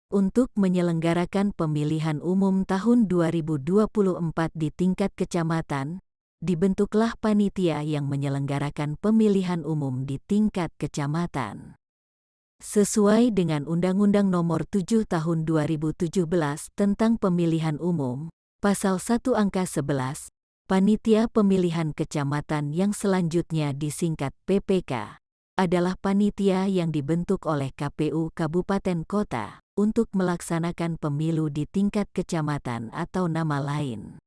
Untuk menyelenggarakan pemilihan umum tahun 2024 di tingkat kecamatan, dibentuklah panitia yang menyelenggarakan pemilihan umum di tingkat kecamatan. Sesuai dengan Undang-Undang Nomor 7 Tahun 2017 tentang Pemilihan Umum, Pasal 1 Angka 11, panitia pemilihan kecamatan yang selanjutnya disingkat PPK, adalah panitia yang dibentuk oleh KPU Kabupaten Kota untuk melaksanakan pemilu di tingkat kecamatan atau nama lain.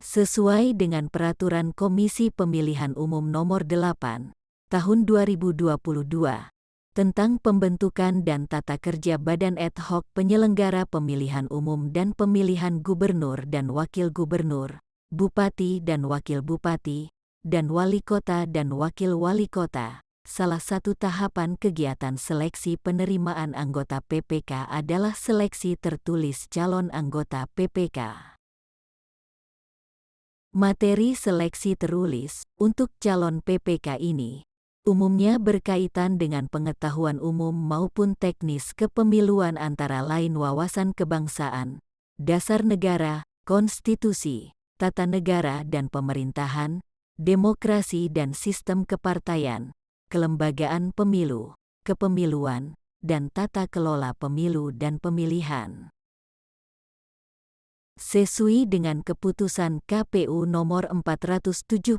Sesuai dengan Peraturan Komisi Pemilihan Umum Nomor 8, Tahun 2022, tentang pembentukan dan tata kerja Badan Ad Hoc Penyelenggara Pemilihan Umum dan Pemilihan Gubernur dan Wakil Gubernur, Bupati dan Wakil Bupati, dan Wali Kota dan Wakil Wali Kota. Salah satu tahapan kegiatan seleksi penerimaan anggota PPK adalah seleksi tertulis calon anggota PPK. Materi seleksi tertulis untuk calon PPK ini umumnya berkaitan dengan pengetahuan umum maupun teknis kepemiluan antara lain wawasan kebangsaan, dasar negara, konstitusi, tata negara dan pemerintahan, demokrasi dan sistem kepartaian, kelembagaan pemilu, kepemiluan, dan tata kelola pemilu dan pemilihan. Sesuai dengan Keputusan KPU Nomor 476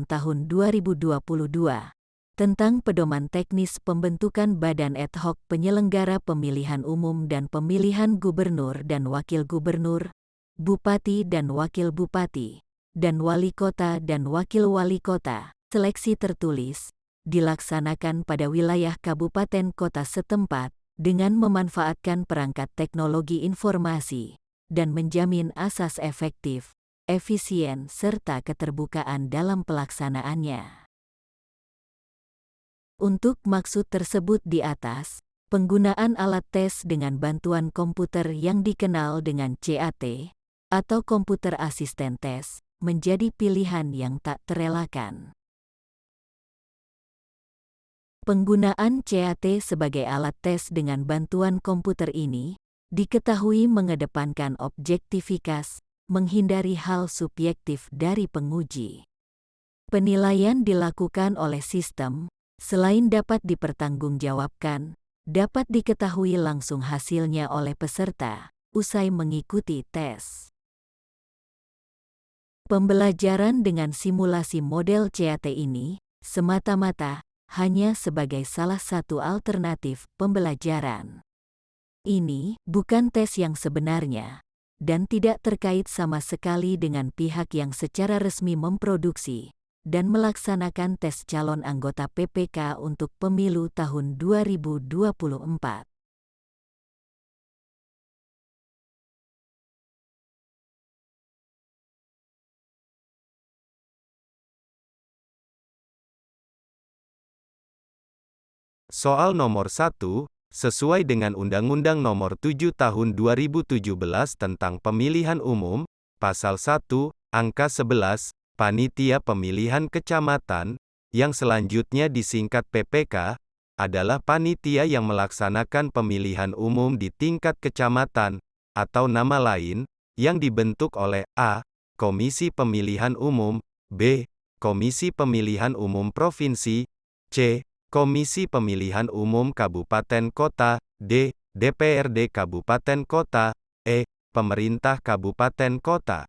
Tahun 2022, tentang Pedoman Teknis Pembentukan Badan Ad Hoc Penyelenggara Pemilihan Umum dan Pemilihan Gubernur dan Wakil Gubernur, Bupati dan Wakil Bupati, dan Wali Kota dan Wakil Wali Kota, seleksi tertulis dilaksanakan pada wilayah kabupaten kota setempat dengan memanfaatkan perangkat teknologi informasi dan menjamin asas efektif, efisien serta keterbukaan dalam pelaksanaannya. Untuk maksud tersebut di atas, penggunaan alat tes dengan bantuan komputer yang dikenal dengan CAT atau komputer asisten tes menjadi pilihan yang tak terelakkan. Penggunaan CAT sebagai alat tes dengan bantuan komputer ini diketahui mengedepankan objektivitas, menghindari hal subjektif dari penguji. Penilaian dilakukan oleh sistem, selain dapat dipertanggungjawabkan, dapat diketahui langsung hasilnya oleh peserta usai mengikuti tes. Pembelajaran dengan simulasi model CAT ini semata-mata hanya sebagai salah satu alternatif pembelajaran. Ini bukan tes yang sebenarnya, dan tidak terkait sama sekali dengan pihak yang secara resmi memproduksi dan melaksanakan tes calon anggota PPK untuk pemilu tahun 2024. Soal nomor 1, sesuai dengan Undang-Undang Nomor 7 Tahun 2017 tentang Pemilihan Umum, Pasal 1, Angka 11, Panitia Pemilihan Kecamatan, yang selanjutnya disingkat PPK, adalah panitia yang melaksanakan pemilihan umum di tingkat kecamatan, atau nama lain, yang dibentuk oleh A. Komisi Pemilihan Umum, B. Komisi Pemilihan Umum Provinsi, C. Komisi Pemilihan Umum Kabupaten Kota, D. DPRD Kabupaten Kota, E. Pemerintah Kabupaten Kota.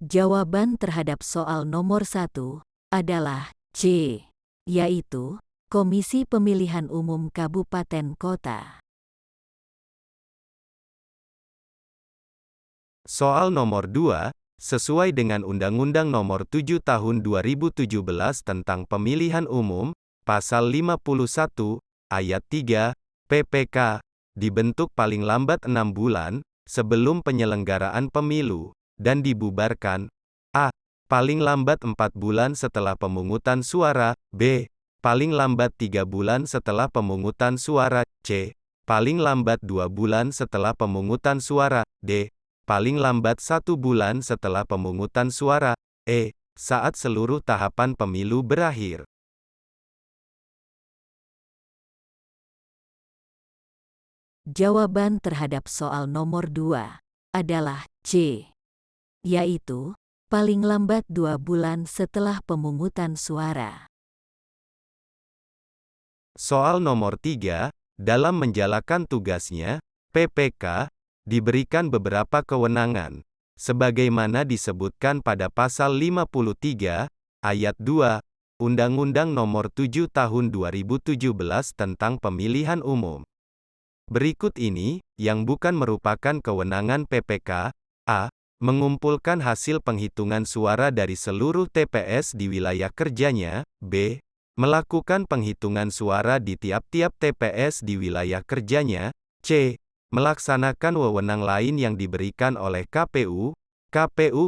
Jawaban terhadap soal nomor 1 adalah C, yaitu Komisi Pemilihan Umum Kabupaten Kota. Soal nomor 2, sesuai dengan Undang-Undang Nomor 7 Tahun 2017 tentang Pemilihan Umum, Pasal 51, Ayat 3, PPK, dibentuk paling lambat 6 bulan, sebelum penyelenggaraan pemilu, dan dibubarkan, A. Paling lambat 4 bulan setelah pemungutan suara, B. Paling lambat 3 bulan setelah pemungutan suara, C. Paling lambat 2 bulan setelah pemungutan suara, D. Paling lambat 1 bulan setelah pemungutan suara, E. Saat seluruh tahapan pemilu berakhir. Jawaban terhadap soal nomor 2 adalah C, yaitu paling lambat 2 bulan setelah pemungutan suara. Soal nomor 3, dalam menjalankan tugasnya, PPK diberikan beberapa kewenangan, sebagaimana disebutkan pada pasal 53 ayat 2 Undang-Undang Nomor 7 Tahun 2017 tentang Pemilihan Umum. Berikut ini yang bukan merupakan kewenangan PPK: A. Mengumpulkan hasil penghitungan suara dari seluruh TPS di wilayah kerjanya. B. Melakukan penghitungan suara di tiap-tiap TPS di wilayah kerjanya. C. Melaksanakan wewenang lain yang diberikan oleh KPU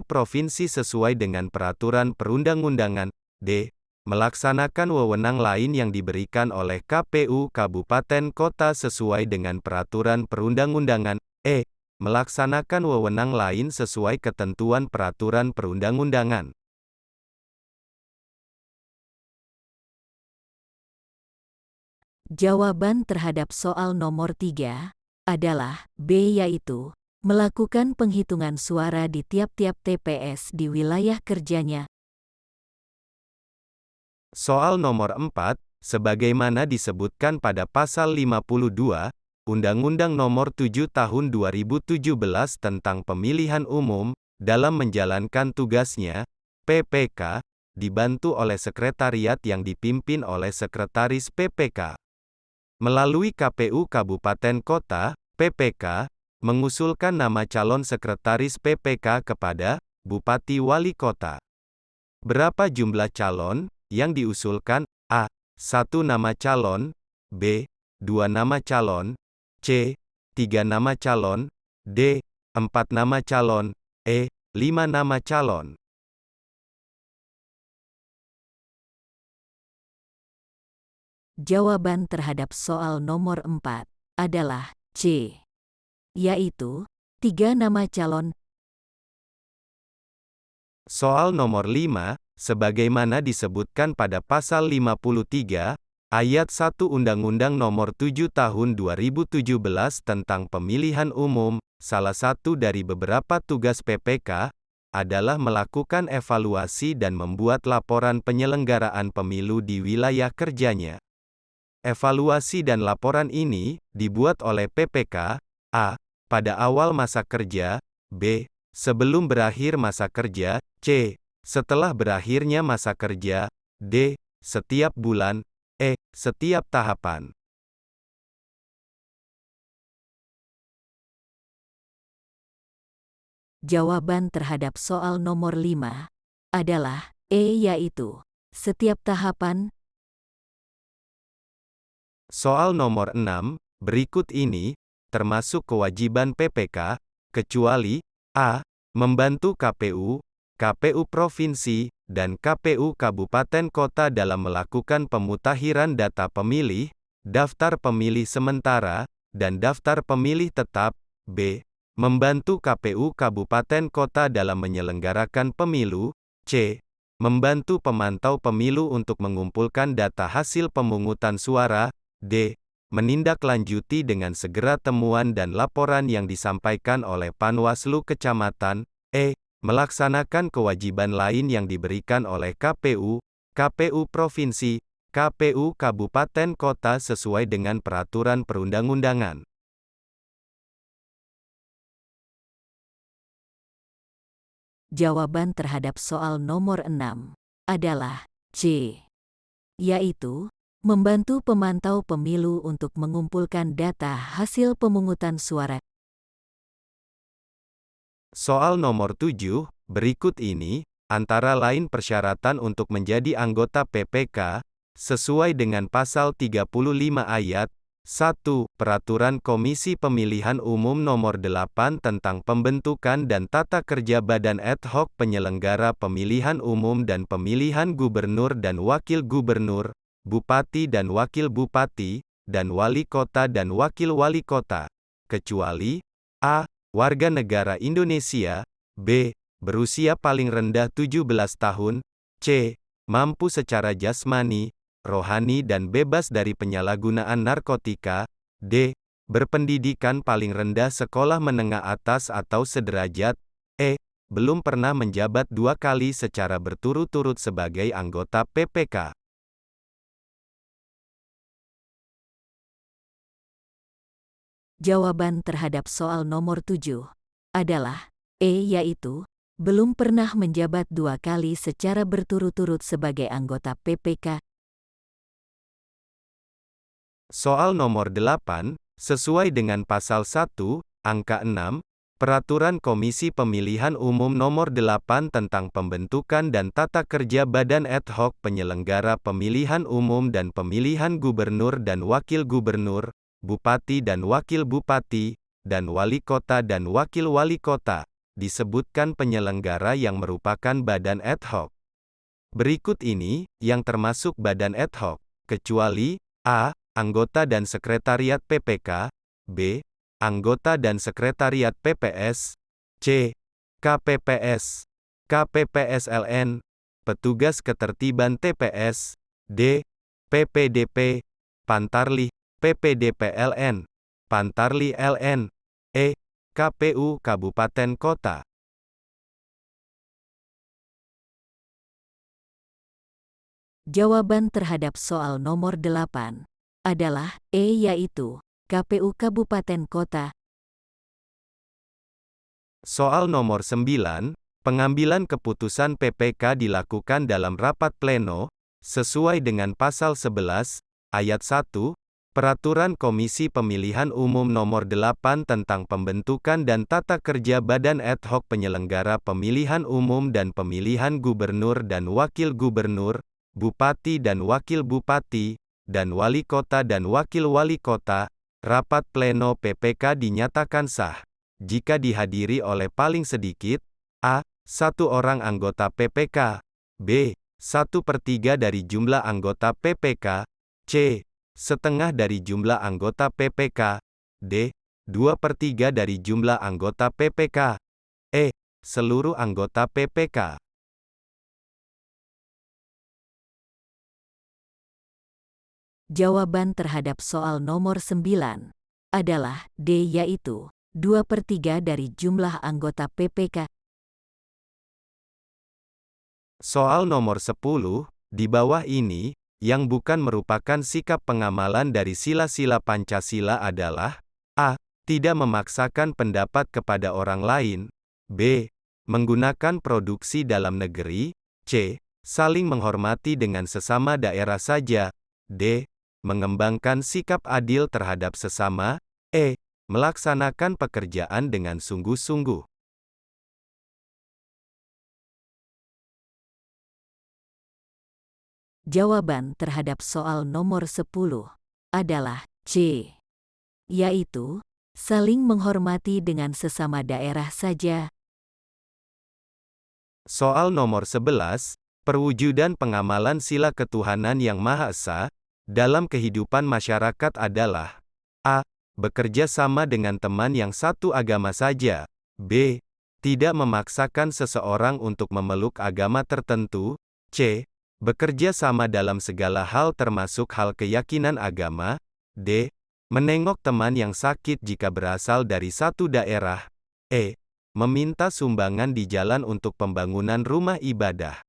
Provinsi sesuai dengan peraturan perundang-undangan. D. Melaksanakan wewenang lain yang diberikan oleh KPU Kabupaten Kota sesuai dengan peraturan perundang-undangan. E. Melaksanakan wewenang lain sesuai ketentuan peraturan perundang-undangan. Jawaban terhadap soal nomor 3 adalah B, yaitu melakukan penghitungan suara di tiap-tiap TPS di wilayah kerjanya. Soal nomor 4, sebagaimana disebutkan pada pasal 52 Undang-Undang Nomor 7 Tahun 2017 tentang Pemilihan Umum, dalam menjalankan tugasnya, PPK dibantu oleh sekretariat yang dipimpin oleh sekretaris PPK. Melalui KPU Kabupaten Kota, PPK mengusulkan nama calon sekretaris PPK kepada Bupati Wali Kota. Berapa jumlah calon yang diusulkan? A. 1 nama calon. B. 2 nama calon. C. 3 nama calon. D. 4 nama calon. E. 5 nama calon. Jawaban terhadap soal nomor 4 adalah C, yaitu 3 nama calon. Soal nomor 5, sebagaimana disebutkan pada pasal 53 ayat 1 Undang-Undang Nomor 7 Tahun 2017 tentang Pemilihan Umum, salah satu dari beberapa tugas PPK adalah melakukan evaluasi dan membuat laporan penyelenggaraan pemilu di wilayah kerjanya. Evaluasi dan laporan ini dibuat oleh PPK: A. Pada awal masa kerja. B. Sebelum berakhir masa kerja. C. Setelah berakhirnya masa kerja. D. Setiap bulan. E. Setiap tahapan. Jawaban terhadap soal nomor 5 adalah E, yaitu setiap tahapan. Soal nomor 6, berikut ini, termasuk kewajiban PPK, kecuali A. Membantu KPU Provinsi, dan KPU Kabupaten Kota dalam melakukan pemutakhiran data pemilih, daftar pemilih sementara, dan daftar pemilih tetap. B. Membantu KPU Kabupaten Kota dalam menyelenggarakan pemilu. C. Membantu pemantau pemilu untuk mengumpulkan data hasil pemungutan suara. D. Menindaklanjuti dengan segera temuan dan laporan yang disampaikan oleh Panwaslu Kecamatan. E. Melaksanakan kewajiban lain yang diberikan oleh KPU Provinsi, KPU Kabupaten Kota sesuai dengan peraturan perundang-undangan. Jawaban terhadap soal nomor 6 adalah C, yaitu membantu pemantau pemilu untuk mengumpulkan data hasil pemungutan suara. Soal nomor 7, berikut ini, antara lain persyaratan untuk menjadi anggota PPK, sesuai dengan pasal 35 ayat 1 Peraturan Komisi Pemilihan Umum Nomor 8 tentang Pembentukan dan Tata Kerja Badan Ad Hoc Penyelenggara Pemilihan Umum dan Pemilihan Gubernur dan Wakil Gubernur, Bupati dan Wakil Bupati, dan Wali Kota dan Wakil Wali Kota, kecuali A. Warga negara Indonesia. B. Berusia paling rendah 17 tahun. C. Mampu secara jasmani, rohani dan bebas dari penyalahgunaan narkotika. D. Berpendidikan paling rendah sekolah menengah atas atau sederajat. E. Belum pernah menjabat 2 kali secara berturut-turut sebagai anggota PPK. Jawaban terhadap soal nomor 7 adalah E, yaitu belum pernah menjabat 2 kali secara berturut-turut sebagai anggota PPK. Soal nomor 8, sesuai dengan pasal 1, angka 6, Peraturan Komisi Pemilihan Umum Nomor 8 tentang pembentukan dan tata kerja Badan Ad Hoc Penyelenggara Pemilihan Umum dan Pemilihan Gubernur dan Wakil Gubernur, Bupati dan Wakil Bupati, dan Wali Kota dan Wakil Wali Kota, disebutkan penyelenggara yang merupakan badan ad hoc. Berikut ini, yang termasuk badan ad hoc, kecuali A. Anggota dan Sekretariat PPK, B. Anggota dan Sekretariat PPS, C. KPPS, KPPSLN, Petugas Ketertiban TPS, D. PPDP, Pantarlih, PPDPLN, Pantarlih LN, E. KPU Kabupaten Kota. Jawaban terhadap soal nomor 8 adalah E, yaitu KPU Kabupaten Kota. Soal nomor 9, pengambilan keputusan PPK dilakukan dalam rapat pleno, sesuai dengan pasal 11, ayat 1, Peraturan Komisi Pemilihan Umum Nomor 8 tentang pembentukan dan tata kerja Badan Ad Hoc Penyelenggara Pemilihan Umum dan Pemilihan Gubernur dan Wakil Gubernur, Bupati dan Wakil Bupati, dan Wali Kota dan Wakil Wali Kota. Rapat pleno PPK dinyatakan sah jika dihadiri oleh paling sedikit A. 1 orang anggota PPK, B. 1/3 dari jumlah anggota PPK, C. Setengah dari jumlah anggota PPK, D. 2/3 dari jumlah anggota PPK, E. Seluruh anggota PPK. Jawaban terhadap soal nomor 9 adalah D, yaitu 2/3 dari jumlah anggota PPK. Soal nomor 10, di bawah ini, yang bukan merupakan sikap pengamalan dari sila-sila Pancasila adalah A. Tidak memaksakan pendapat kepada orang lain, B. Menggunakan produksi dalam negeri, C. Saling menghormati dengan sesama daerah saja, D. Mengembangkan sikap adil terhadap sesama, E. Melaksanakan pekerjaan dengan sungguh-sungguh. Jawaban terhadap soal nomor 10 adalah C, yaitu saling menghormati dengan sesama daerah saja. Soal nomor 11, perwujudan pengamalan sila ketuhanan yang Maha Esa dalam kehidupan masyarakat adalah A. Bekerja sama dengan teman yang satu agama saja, B. Tidak memaksakan seseorang untuk memeluk agama tertentu, C. Bekerja sama dalam segala hal termasuk hal keyakinan agama, D. Menengok teman yang sakit jika berasal dari satu daerah, E. Meminta sumbangan di jalan untuk pembangunan rumah ibadah.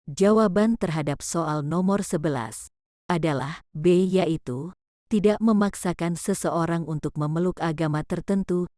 Jawaban terhadap soal nomor 11 adalah B, yaitu tidak memaksakan seseorang untuk memeluk agama tertentu.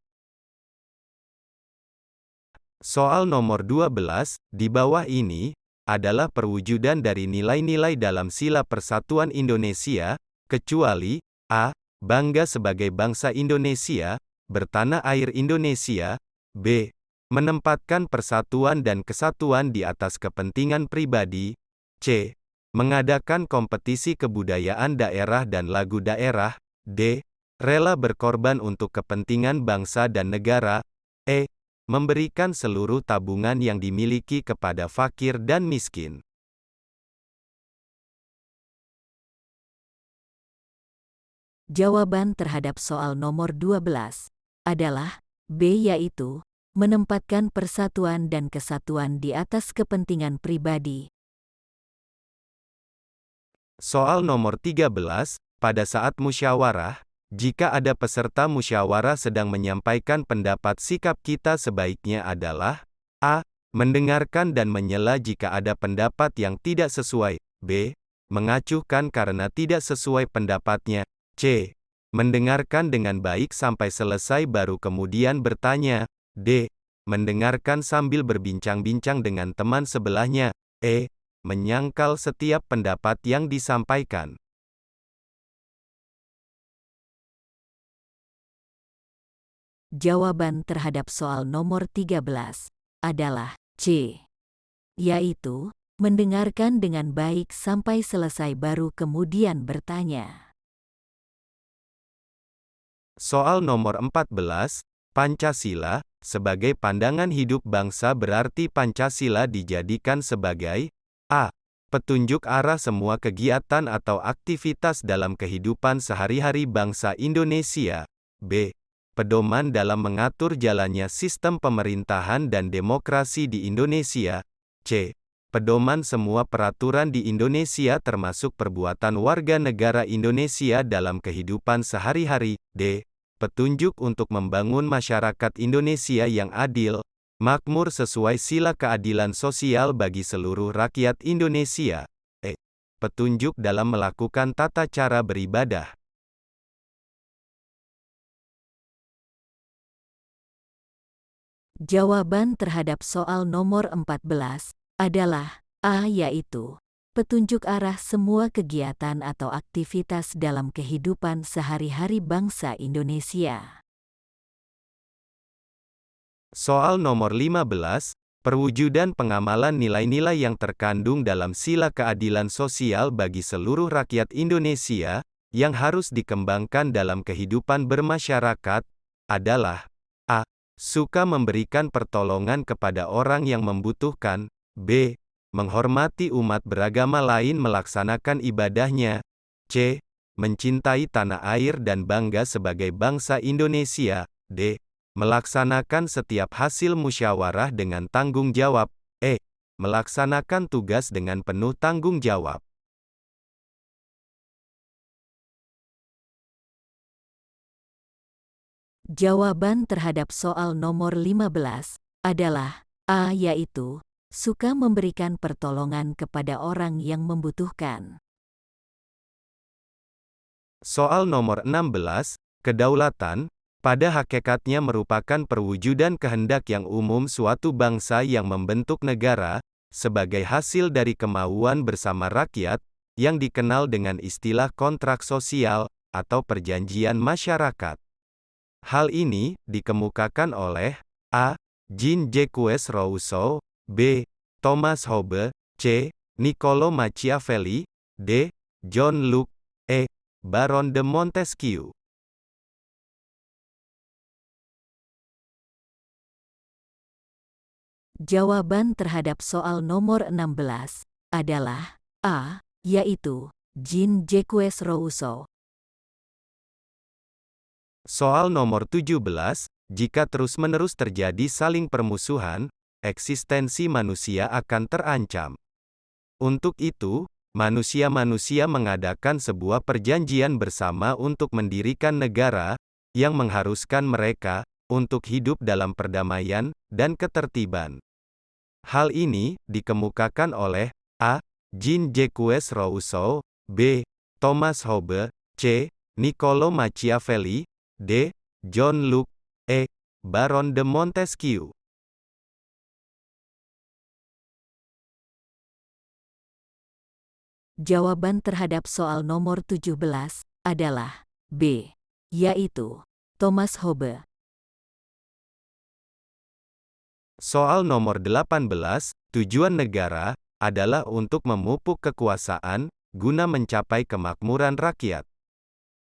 Soal nomor 12, di bawah ini, adalah perwujudan dari nilai-nilai dalam Sila Persatuan Indonesia, kecuali A. Bangga sebagai bangsa Indonesia, bertanah air Indonesia, B. Menempatkan persatuan dan kesatuan di atas kepentingan pribadi, C. Mengadakan kompetisi kebudayaan daerah dan lagu daerah, D. Rela berkorban untuk kepentingan bangsa dan negara, E. Memberikan seluruh tabungan yang dimiliki kepada fakir dan miskin. Jawaban terhadap soal nomor 12 adalah B, yaitu menempatkan persatuan dan kesatuan di atas kepentingan pribadi. Soal nomor 13, pada saat musyawarah, jika ada peserta musyawarah sedang menyampaikan pendapat, sikap kita sebaiknya adalah A. Mendengarkan dan menyela jika ada pendapat yang tidak sesuai. B. Mengacuhkan karena tidak sesuai pendapatnya. C. Mendengarkan dengan baik sampai selesai baru kemudian bertanya. D. Mendengarkan sambil berbincang-bincang dengan teman sebelahnya. E. Menyangkal setiap pendapat yang disampaikan. Jawaban terhadap soal nomor 13 adalah C. Yaitu, mendengarkan dengan baik sampai selesai baru kemudian bertanya. Soal nomor 14, Pancasila, sebagai pandangan hidup bangsa berarti Pancasila dijadikan sebagai A. Petunjuk arah semua kegiatan atau aktivitas dalam kehidupan sehari-hari bangsa Indonesia. B. Pedoman dalam mengatur jalannya sistem pemerintahan dan demokrasi di Indonesia. C. Pedoman semua peraturan di Indonesia termasuk perbuatan warga negara Indonesia dalam kehidupan sehari-hari. D. Petunjuk untuk membangun masyarakat Indonesia yang adil, makmur sesuai sila keadilan sosial bagi seluruh rakyat Indonesia. E. Petunjuk dalam melakukan tata cara beribadah. Jawaban terhadap soal nomor 14 adalah A, yaitu petunjuk arah semua kegiatan atau aktivitas dalam kehidupan sehari-hari bangsa Indonesia. Soal nomor 15, perwujudan pengamalan nilai-nilai yang terkandung dalam sila keadilan sosial bagi seluruh rakyat Indonesia, yang harus dikembangkan dalam kehidupan bermasyarakat, adalah A. Suka memberikan pertolongan kepada orang yang membutuhkan. B. Menghormati umat beragama lain melaksanakan ibadahnya. C. Mencintai tanah air dan bangga sebagai bangsa Indonesia. D. Melaksanakan setiap hasil musyawarah dengan tanggung jawab. E. Melaksanakan tugas dengan penuh tanggung jawab. Jawaban terhadap soal nomor 15 adalah A, yaitu suka memberikan pertolongan kepada orang yang membutuhkan. Soal nomor 16, kedaulatan, pada hakikatnya merupakan perwujudan kehendak yang umum suatu bangsa yang membentuk negara, sebagai hasil dari kemauan bersama rakyat, yang dikenal dengan istilah kontrak sosial, atau perjanjian masyarakat. Hal ini dikemukakan oleh A. Jean-Jacques Rousseau, B. Thomas Hobbes, C. Niccolo Machiavelli, D. John Locke, E. Baron de Montesquieu. Jawaban terhadap soal nomor 16 adalah A, yaitu Jean-Jacques Rousseau. Soal nomor 17, jika terus-menerus terjadi saling permusuhan, eksistensi manusia akan terancam. Untuk itu, manusia-manusia mengadakan sebuah perjanjian bersama untuk mendirikan negara, yang mengharuskan mereka, untuk hidup dalam perdamaian, dan ketertiban. Hal ini, dikemukakan oleh A. Jean-Jacques Rousseau, B. Thomas Hobbes, C. Niccolo Machiavelli, D. John Locke, E. Baron de Montesquieu. Jawaban terhadap soal nomor 17 adalah B, yaitu Thomas Hobbes. Soal nomor 18, tujuan negara adalah untuk memupuk kekuasaan, guna mencapai kemakmuran rakyat.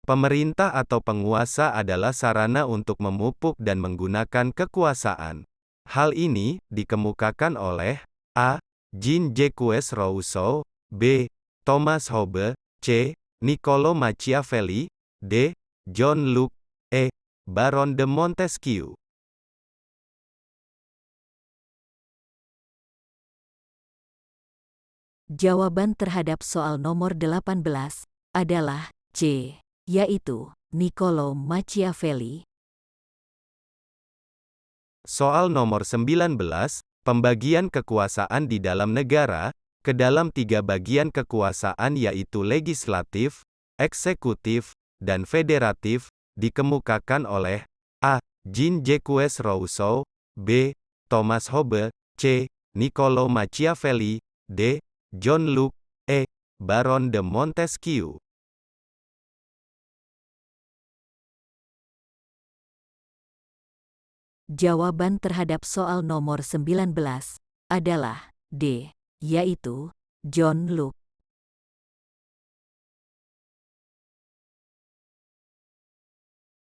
Pemerintah atau penguasa adalah sarana untuk memupuk dan menggunakan kekuasaan. Hal ini dikemukakan oleh A. Jean-Jacques Rousseau, B. Thomas Hobbes, C. Niccolo Machiavelli, D. John Locke, E. Baron de Montesquieu. Jawaban terhadap soal nomor 18 adalah C, yaitu Niccolo Machiavelli. Soal nomor 19, pembagian kekuasaan di dalam negara, ke dalam 3 bagian kekuasaan yaitu legislatif, eksekutif, dan federatif, dikemukakan oleh A. Jean-Jacques Rousseau, B. Thomas Hobbes, C. Niccolo Machiavelli, D. John Locke, E. Baron de Montesquieu. Jawaban terhadap soal nomor 19 adalah D, yaitu John Locke.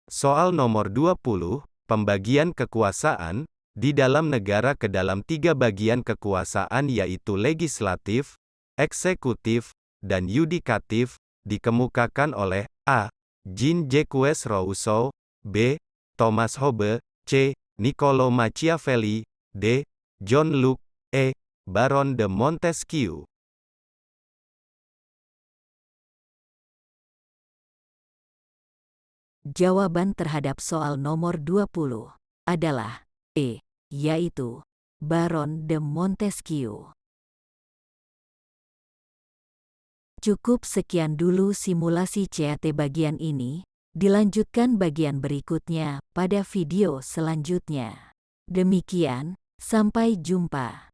Soal nomor 20, pembagian kekuasaan, di dalam negara ke dalam 3 bagian kekuasaan yaitu legislatif, eksekutif, dan yudikatif, dikemukakan oleh A. Jean-Jacques Rousseau, B. Thomas Hobbes, C. Niccolo Machiavelli, D. John Locke, E. Baron de Montesquieu. Jawaban terhadap soal nomor 20 adalah E, yaitu Baron de Montesquieu. Cukup sekian dulu simulasi CAT bagian ini, dilanjutkan bagian berikutnya pada video selanjutnya. Demikian, sampai jumpa.